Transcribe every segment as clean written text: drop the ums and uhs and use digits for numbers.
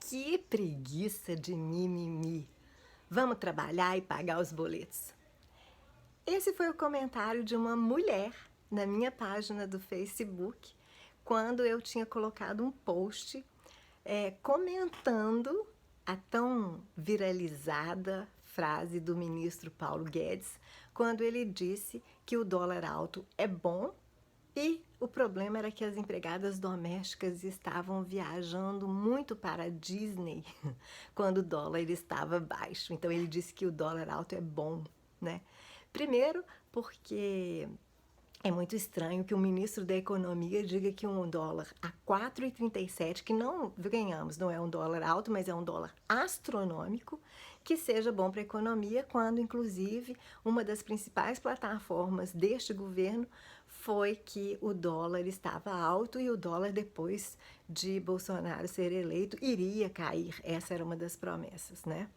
Que preguiça de mimimi. Vamos trabalhar e pagar os boletos. Esse foi o comentário de uma mulher na minha página do Facebook, quando eu tinha colocado um post comentando a tão viralizada frase do ministro Paulo Guedes, quando ele disse que o dólar alto é bom e o problema era que as empregadas domésticas estavam viajando muito para a Disney quando o dólar estava baixo. Então ele disse que o dólar alto é bom, né? Primeiro, porque é muito estranho que o ministro da Economia diga que um dólar a 4,37, que não ganhamos, não é um dólar alto, mas é um dólar astronômico, que seja bom para a economia, quando inclusive uma das principais plataformas deste governo foi que o dólar estava alto e o dólar, depois de Bolsonaro ser eleito, iria cair. Essa era uma das promessas, né?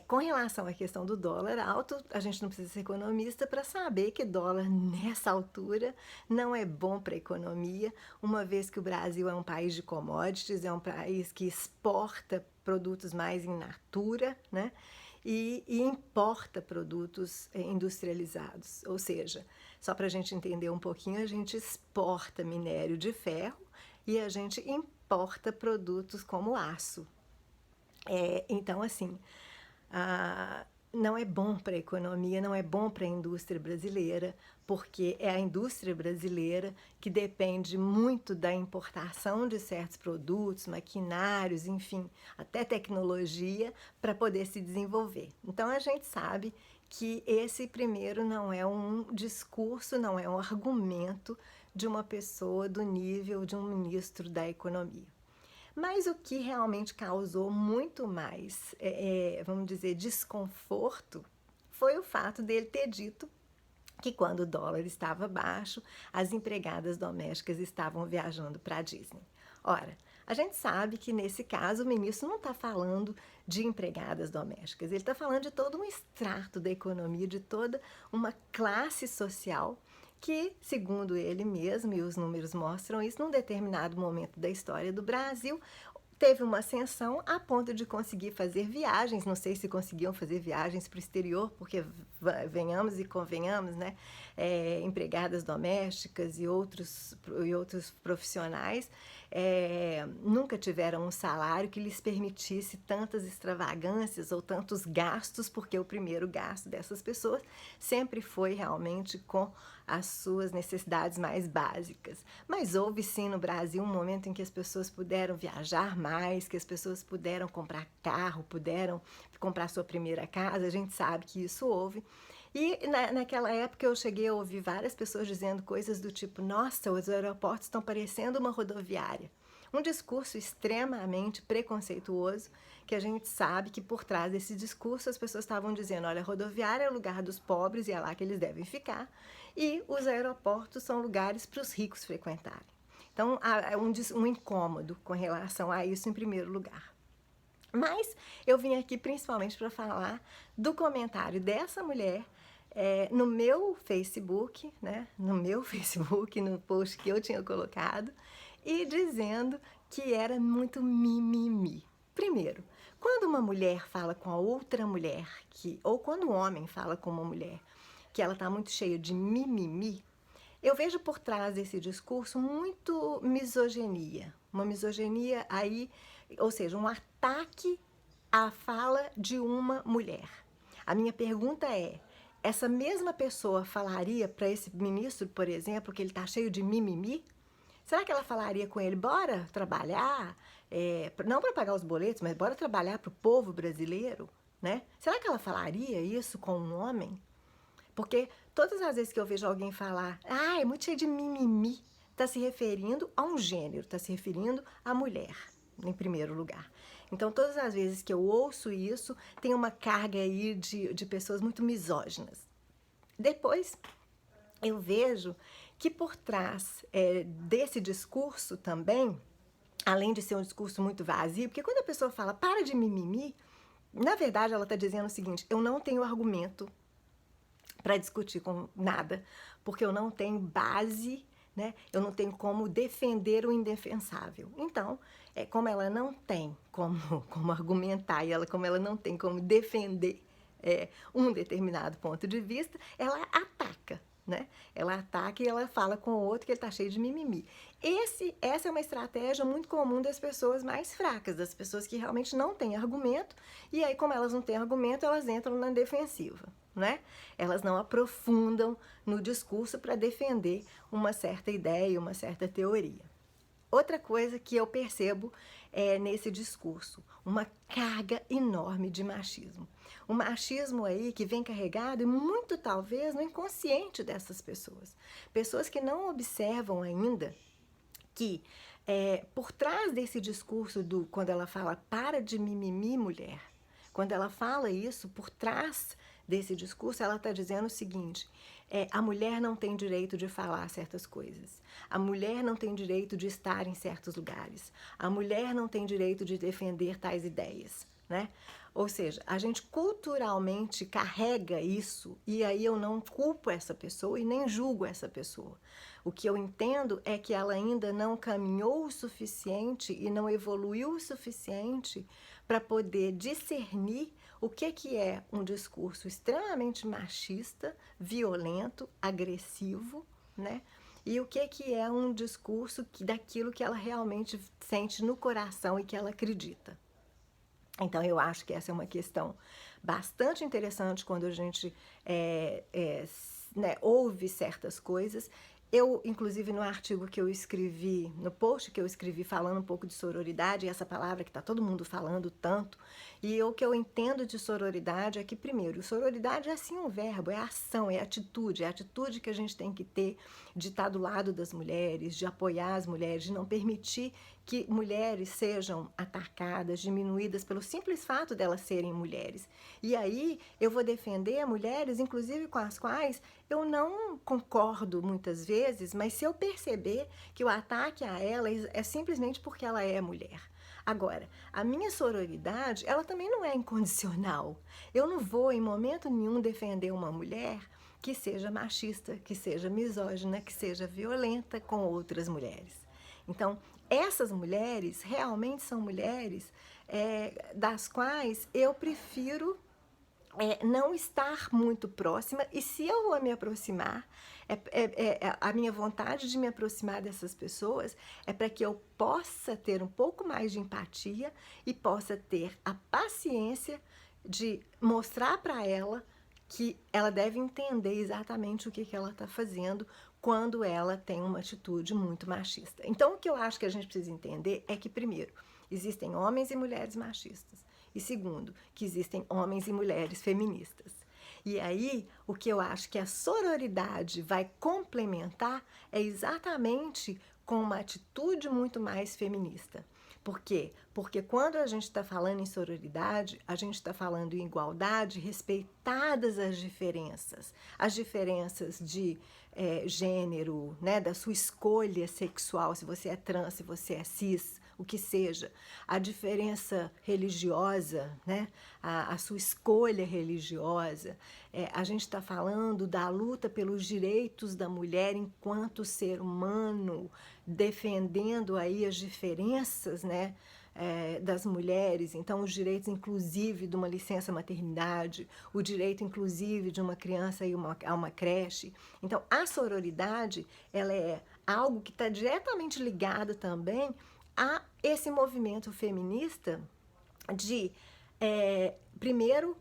Com relação à questão do dólar alto, a gente não precisa ser economista para saber que dólar nessa altura não é bom para a economia, uma vez que o Brasil é um país de commodities, é um país que exporta produtos mais in natura, né? E importa produtos industrializados, ou seja, só para a gente entender um pouquinho, a gente exporta minério de ferro e a gente importa produtos como aço. Então, assim, não é bom para a economia, não é bom para a indústria brasileira, porque é a indústria brasileira que depende muito da importação de certos produtos, maquinários, enfim, até tecnologia, para poder se desenvolver. Então a gente sabe que esse, primeiro, não é um discurso, não é um argumento de uma pessoa do nível de um ministro da Economia. Mas o que realmente causou muito mais, vamos dizer, desconforto, foi o fato dele ter dito que quando o dólar estava baixo, as empregadas domésticas estavam viajando para a Disney. Ora, a gente sabe que nesse caso o ministro não está falando de empregadas domésticas, ele está falando de todo um extrato da economia, de toda uma classe social que, segundo ele mesmo, e os números mostram isso, num determinado momento da história do Brasil, teve uma ascensão a ponto de conseguir fazer viagens, não sei se conseguiam fazer viagens para o exterior, porque venhamos e convenhamos, né? Empregadas domésticas e outros profissionais nunca tiveram um salário que lhes permitisse tantas extravagâncias ou tantos gastos, porque o primeiro gasto dessas pessoas sempre foi realmente com as suas necessidades mais básicas. Mas houve sim no Brasil um momento em que as pessoas puderam viajar mais, que as pessoas puderam comprar carro, puderam comprar sua primeira casa, a gente sabe que isso houve. E naquela época eu cheguei a ouvir várias pessoas dizendo coisas do tipo: nossa, os aeroportos estão parecendo uma rodoviária. Um discurso extremamente preconceituoso, que a gente sabe que por trás desse discurso as pessoas estavam dizendo: olha, a rodoviária é o lugar dos pobres e é lá que eles devem ficar, e os aeroportos são lugares para os ricos frequentarem. Então há um incômodo com relação a isso em primeiro lugar. Mas eu vim aqui principalmente para falar do comentário dessa mulher no meu Facebook, né? No meu Facebook, no post que eu tinha colocado, e dizendo que era muito mimimi. Primeiro, quando uma mulher fala com a outra mulher, ou quando um homem fala com uma mulher, que ela está muito cheia de mimimi, eu vejo por trás desse discurso muito misoginia. Uma misoginia aí, ou seja, um ataque à fala de uma mulher. A minha pergunta é: essa mesma pessoa falaria para esse ministro, por exemplo, que ele está cheio de mimimi? Será que ela falaria com ele: bora trabalhar, não para pagar os boletos, mas bora trabalhar para o povo brasileiro, né? Será que ela falaria isso com um homem? Porque todas as vezes que eu vejo alguém falar: é muito cheio de mimimi, está se referindo a um gênero, está se referindo à mulher, em primeiro lugar. Então, todas as vezes que eu ouço isso, tem uma carga aí de pessoas muito misóginas. Depois, eu vejo que por trás desse discurso também, além de ser um discurso muito vazio, porque quando a pessoa fala para de mimimi, na verdade ela está dizendo o seguinte: eu não tenho argumento para discutir com nada, porque eu não tenho base né? Eu não tenho como defender o indefensável. Então, como ela não tem como, como argumentar e como ela não tem como defender um determinado ponto de vista, ela ataca. Né? Ela ataca e ela fala com o outro que ele está cheio de mimimi. Essa é uma estratégia muito comum das pessoas mais fracas, das pessoas que realmente não têm argumento, e aí, como elas não têm argumento, elas entram na defensiva. Né? Elas não aprofundam no discurso para defender uma certa ideia, uma certa teoria. Outra coisa que eu percebo nesse discurso, uma carga enorme de machismo. Um machismo aí que vem carregado e muito talvez no inconsciente dessas pessoas. Pessoas que não observam ainda que por trás desse discurso quando ela fala para de mimimi, mulher, quando ela fala isso, por trás desse discurso, ela está dizendo o seguinte: a mulher não tem direito de falar certas coisas, a mulher não tem direito de estar em certos lugares, a mulher não tem direito de defender tais ideias, né? Ou seja, a gente culturalmente carrega isso, e aí eu não culpo essa pessoa e nem julgo essa pessoa. O que eu entendo é que ela ainda não caminhou o suficiente e não evoluiu o suficiente para poder discernir o que é um discurso extremamente machista, violento, agressivo, né? E o que é um discurso daquilo que ela realmente sente no coração e que ela acredita. Então, eu acho que essa é uma questão bastante interessante quando a gente né, ouve certas coisas. Eu, inclusive, no artigo que eu escrevi, no post que eu escrevi falando um pouco de sororidade, essa palavra que está todo mundo falando tanto, e o que eu entendo de sororidade é que, primeiro, sororidade é sim um verbo, é ação, é a atitude que a gente tem que ter de estar do lado das mulheres, de apoiar as mulheres, de não permitir que mulheres sejam atacadas, diminuídas pelo simples fato delas serem mulheres. E aí eu vou defender mulheres, inclusive com as quais eu não concordo muitas vezes, mas se eu perceber que o ataque a ela é simplesmente porque ela é mulher. Agora, a minha sororidade, ela também não é incondicional. Eu não vou, em momento nenhum, defender uma mulher que seja machista, que seja misógina, que seja violenta com outras mulheres. Então, essas mulheres realmente são mulheres das quais eu prefiro não estar muito próxima, e se eu me aproximar, a minha vontade de me aproximar dessas pessoas é para que eu possa ter um pouco mais de empatia e possa ter a paciência de mostrar para ela que ela deve entender exatamente o que ela está fazendo quando ela tem uma atitude muito machista. Então, o que eu acho que a gente precisa entender é que, primeiro, existem homens e mulheres machistas. E segundo, que existem homens e mulheres feministas. E aí, o que eu acho que a sororidade vai complementar é exatamente com uma atitude muito mais feminista. Por quê? Porque quando a gente está falando em sororidade, a gente está falando em igualdade, respeitadas as diferenças de gênero, né, da sua escolha sexual, se você é trans, se você é cis, o que seja, a diferença religiosa, né, a sua escolha religiosa. A gente está falando da luta pelos direitos da mulher enquanto ser humano, defendendo aí as diferenças, né, das mulheres, então os direitos inclusive de uma licença maternidade, o direito inclusive de uma criança ir a uma creche. Então a sororidade, ela é algo que está diretamente ligado também a esse movimento feminista de, primeiro,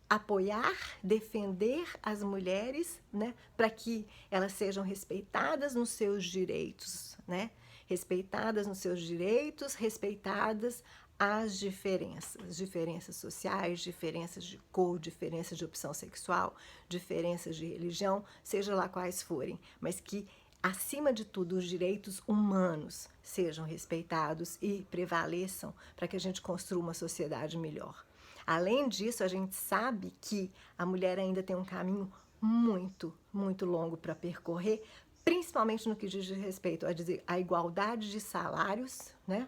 apoiar, defender as mulheres, né, para que elas sejam respeitadas nos seus direitos, né, respeitadas nos seus direitos, respeitadas as diferenças sociais, diferenças de cor, diferenças de opção sexual, diferenças de religião, seja lá quais forem, mas que, acima de tudo, os direitos humanos sejam respeitados e prevaleçam para que a gente construa uma sociedade melhor. Além disso, a gente sabe que a mulher ainda tem um caminho muito, muito longo para percorrer, principalmente no que diz respeito à igualdade de salários, né?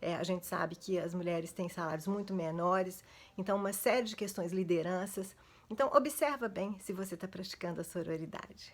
A gente sabe que as mulheres têm salários muito menores, então uma série de questões, lideranças. Então, observa bem se você está praticando a sororidade.